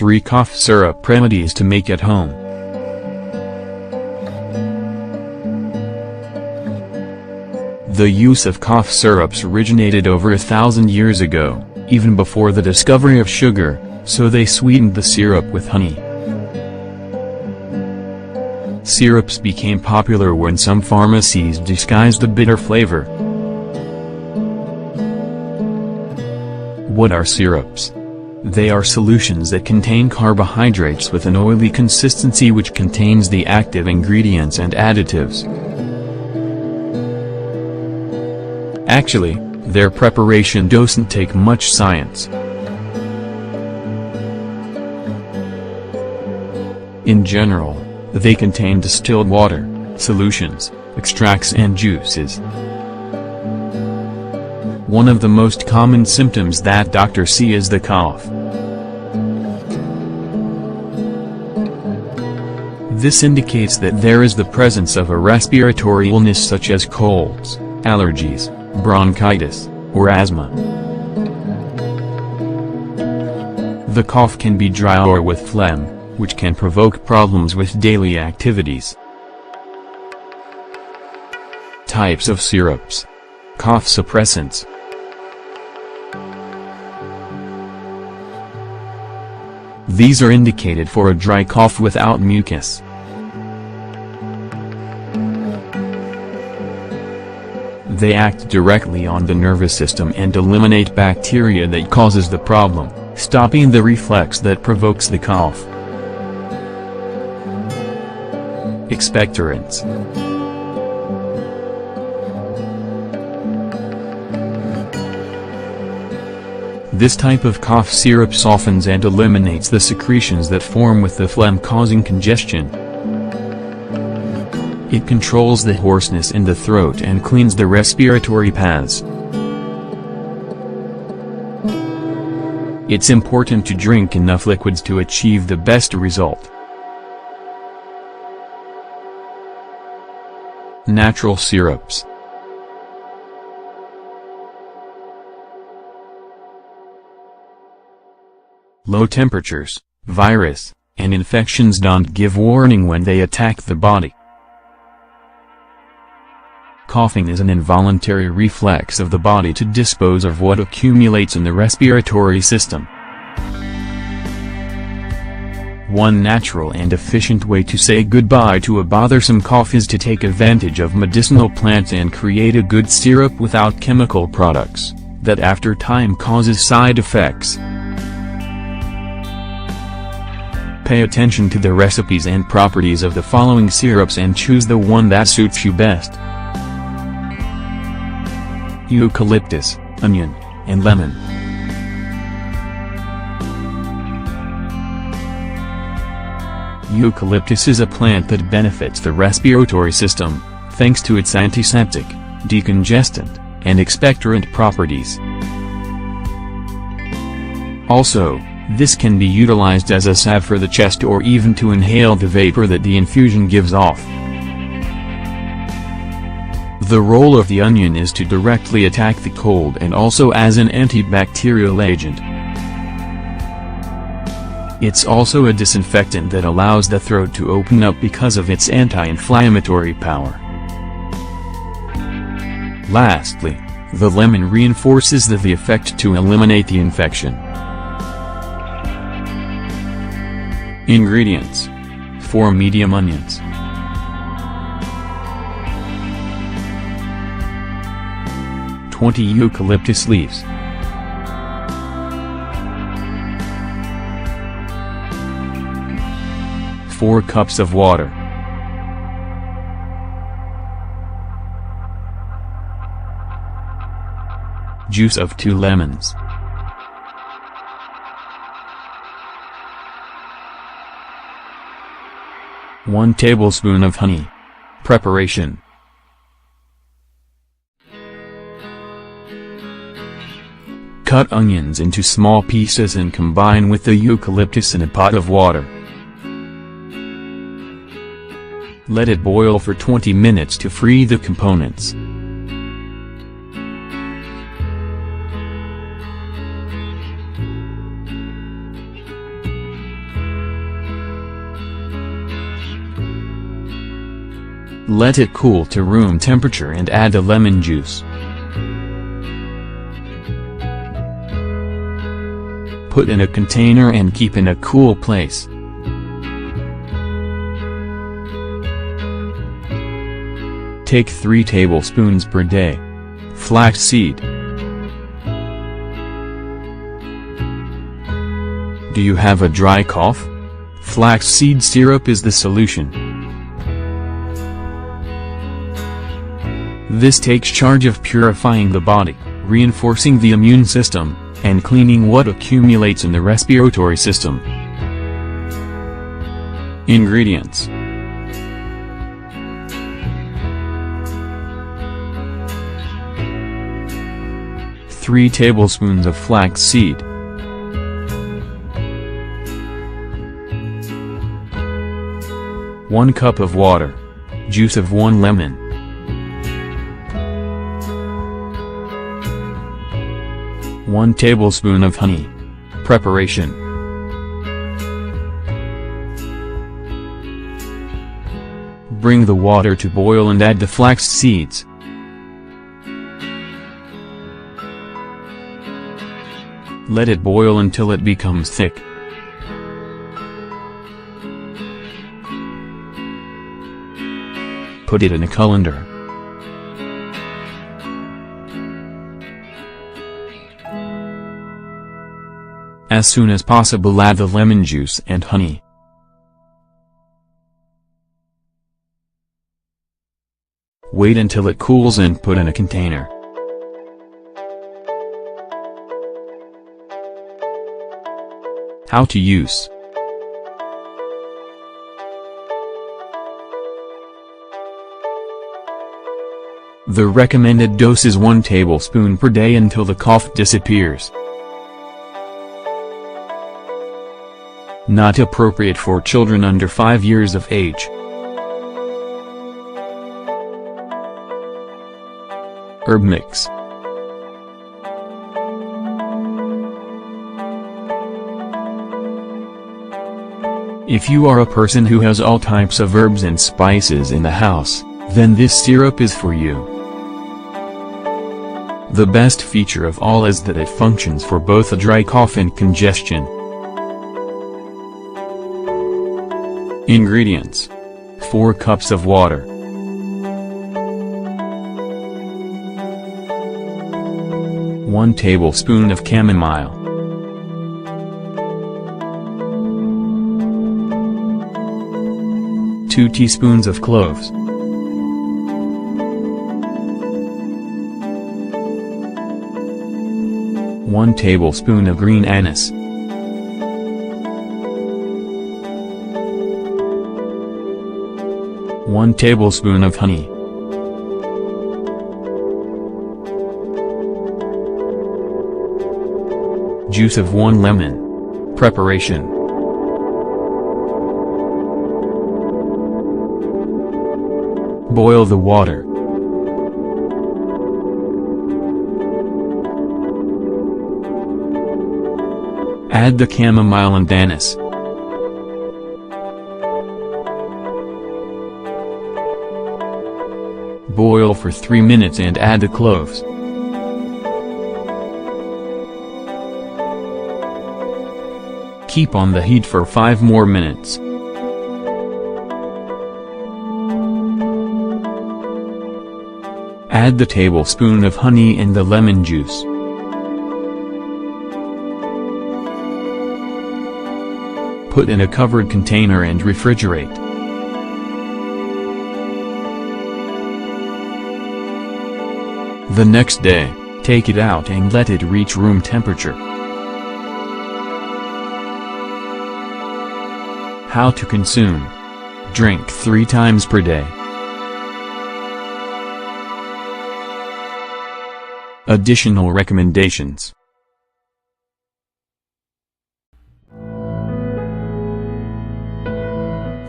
3 cough syrup remedies to make at home. The use of cough syrups originated over 1,000 years ago, even before the discovery of sugar, so they sweetened the syrup with honey. Syrups became popular when some pharmacies disguised a bitter flavor. What are syrups? They are solutions that contain carbohydrates with an oily consistency which contains the active ingredients and additives. Actually, their preparation doesn't take much science. In general, they contain distilled water, solutions, extracts and juices. One of the most common symptoms that doctors see is the cough. This indicates that there is the presence of a respiratory illness such as colds, allergies, bronchitis, or asthma. The cough can be dry or with phlegm, which can provoke problems with daily activities. Types of syrups. Cough suppressants. These are indicated for a dry cough without mucus. They act directly on the nervous system and eliminate bacteria that causes the problem, stopping the reflex that provokes the cough. Expectorants. This type of cough syrup softens and eliminates the secretions that form with the phlegm, causing congestion. It controls the hoarseness in the throat and cleans the respiratory paths. It's important to drink enough liquids to achieve the best result. Natural syrups. Low temperatures, virus, and infections don't give warning when they attack the body. Coughing is an involuntary reflex of the body to dispose of what accumulates in the respiratory system. One natural and efficient way to say goodbye to a bothersome cough is to take advantage of medicinal plants and create a good syrup without chemical products, that after time causes side effects. Pay attention to the recipes and properties of the following syrups and choose the one that suits you best. Eucalyptus, onion, and lemon. Eucalyptus is a plant that benefits the respiratory system, thanks to its antiseptic, decongestant, and expectorant properties. Also, this can be utilized as a salve for the chest or even to inhale the vapor that the infusion gives off. The role of the onion is to directly attack the cold and also as an antibacterial agent. It's also a disinfectant that allows the throat to open up because of its anti-inflammatory power. Lastly, the lemon reinforces the effect to eliminate the infection. Ingredients: 4 medium onions, 20 eucalyptus leaves, 4 cups of water, juice of 2 lemons, 1 tablespoon of honey. Preparation: cut onions into small pieces and combine with the eucalyptus in a pot of water. Let it boil for 20 minutes to free the components. Let it cool to room temperature and add the lemon juice. Put in a container and keep in a cool place. Take 3 tablespoons per day. Flaxseed. Do you have a dry cough? Flaxseed syrup is the solution. This takes charge of purifying the body, reinforcing the immune system, and cleaning what accumulates in the respiratory system. Ingredients: 3 tablespoons of flaxseed, 1 cup of water, juice of 1 lemon, one tablespoon of honey. Preparation: bring the water to boil and add the flax seeds. Let it boil until it becomes thick. Put it in a colander. As soon as possible, add the lemon juice and honey. Wait until it cools and put in a container. How to use. The recommended dose is 1 tablespoon per day until the cough disappears. Not appropriate for children under 5 years of age. Herb mix. If you are a person who has all types of herbs and spices in the house, then this syrup is for you. The best feature of all is that it functions for both a dry cough and congestion. Ingredients: 4 cups of water, 1 tablespoon of chamomile, 2 teaspoons of cloves, 1 tablespoon of green anise, 1 tablespoon of honey, juice of 1 lemon. Preparation: boil the water. Add the chamomile and anise. Boil for 3 minutes and add the cloves. Keep on the heat for 5 more minutes. Add the tablespoon of honey and the lemon juice. Put in a covered container and refrigerate. The next day, take it out and let it reach room temperature. How to consume. Drink 3 times per day. Additional recommendations.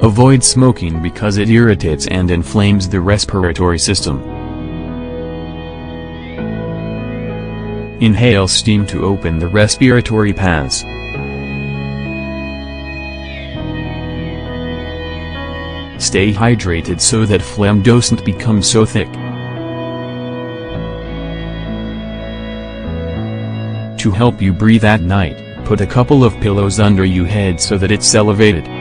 Avoid smoking because it irritates and inflames the respiratory system. Inhale steam to open the respiratory paths. Stay hydrated so that phlegm doesn't become so thick. To help you breathe at night, put a couple of pillows under your head so that it's elevated.